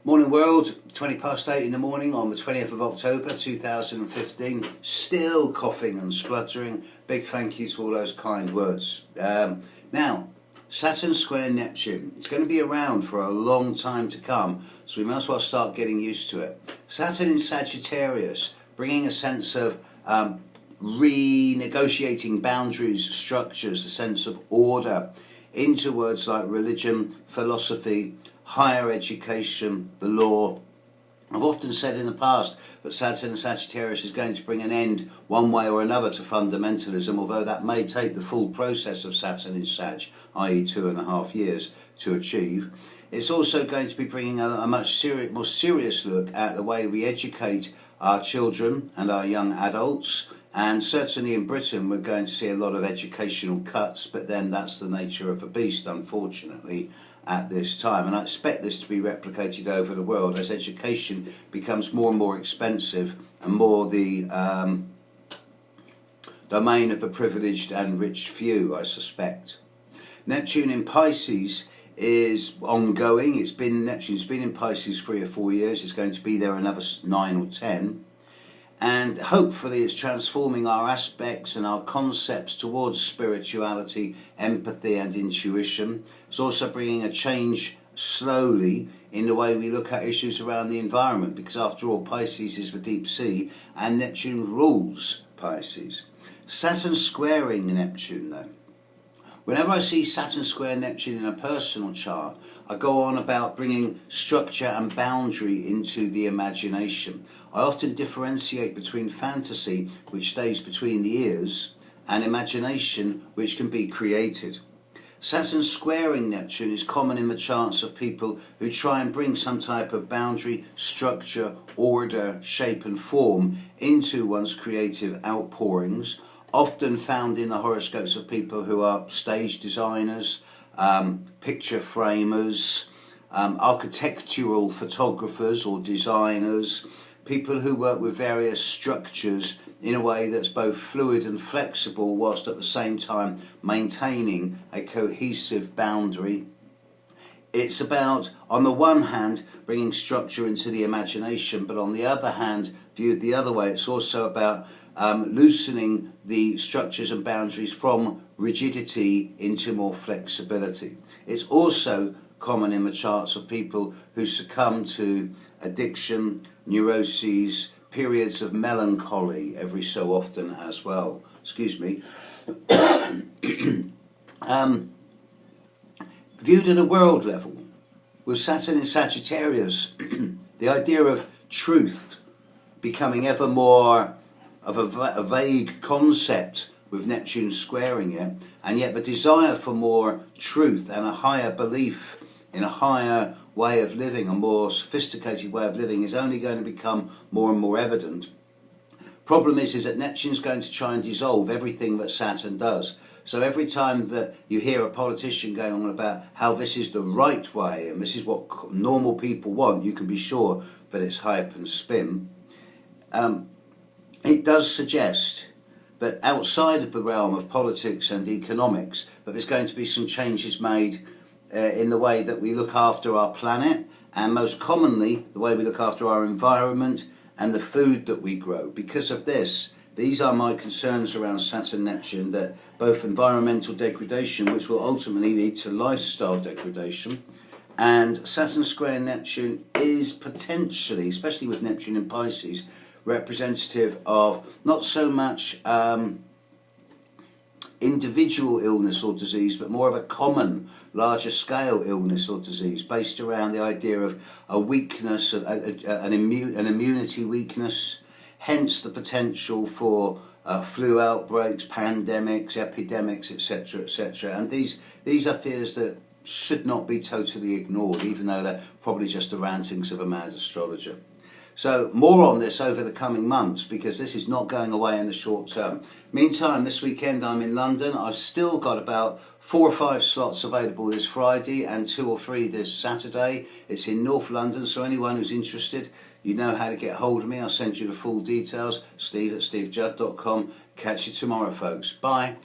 Morning world, 20 past 8 in the morning on the 20th of October 2015. Still coughing and spluttering. Big thank you to all those kind words. Now, Saturn square Neptune. It's going to be around for a long time to come, so we might as well start getting used to it. Saturn in Sagittarius, bringing a sense of renegotiating boundaries, structures, a sense of order into words like religion, philosophy, higher education, the law. I've often said in the past that Saturn and Sagittarius is going to bring an end one way or another to fundamentalism, although that may take the full process of Saturn in Sag, i.e. 2.5 years, to achieve. It's also going to be bringing a much more serious look at the way we educate our children and our young adults. And certainly in Britain we're going to see a lot of educational cuts, but then that's the nature of the beast, unfortunately, at this time. And I expect this to be replicated over the world as education becomes more and more expensive and more the domain of the privileged and rich few, I suspect. Neptune in Pisces is ongoing. Neptune's been in Pisces 3 or 4 years. It's going to be there another 9 or 10. And hopefully it's transforming our aspects and our concepts towards spirituality, empathy and intuition. It's also bringing a change slowly in the way we look at issues around the environment, because after all, Pisces is the deep sea and Neptune rules Pisces. Saturn squaring Neptune though. Whenever I see Saturn square Neptune in a personal chart, I go on about bringing structure and boundary into the imagination. I often differentiate between fantasy, which stays between the ears, and imagination, which can be created. Saturn squaring Neptune is common in the charts of people who try and bring some type of boundary, structure, order, shape and form into one's creative outpourings, often found in the horoscopes of people who are stage designers, picture framers, architectural photographers or designers, people who work with various structures in a way that's both fluid and flexible whilst at the same time maintaining a cohesive boundary. It's about, on the one hand, bringing structure into the imagination, but on the other hand, viewed the other way, it's also about loosening the structures and boundaries from rigidity into more flexibility. It's also common in the charts of people who succumb to addiction, neuroses, periods of melancholy every so often as well. Excuse me. Viewed at a world level, with Saturn in Sagittarius, the idea of truth becoming ever more of a vague concept with Neptune squaring it, and yet the desire for more truth and a higher belief in a higher way of living, a more sophisticated way of living, is only going to become more and more evident. Problem is that Neptune's going to try and dissolve everything that Saturn does. So every time that you hear a politician going on about how this is the right way and this is what normal people want, you can be sure that it's hype and spin. It does suggest that outside of the realm of politics and economics, that there's going to be some changes made in the way that we look after our planet, and most commonly the way we look after our environment and the food that we grow. Because of this, these are my concerns around Saturn Neptune, that both environmental degradation, which will ultimately lead to lifestyle degradation, and Saturn square Neptune is potentially, especially with Neptune in Pisces, representative of not so much individual illness or disease, but more of a common, larger scale illness or disease based around the idea of a weakness, an immunity weakness, hence the potential for flu outbreaks, pandemics, epidemics, etc., etc. And these are fears that should not be totally ignored, even though they're probably just the rantings of a mad astrologer. So more on this over the coming months, because this is not going away in the short term. Meantime, this weekend I'm in London. I've still got about 4 or 5 slots available this Friday and 2 or 3 this Saturday. It's in North London, so anyone who's interested, you know how to get hold of me. I'll send you the full details. Steve@stevejudd.com. Catch you tomorrow, folks. Bye.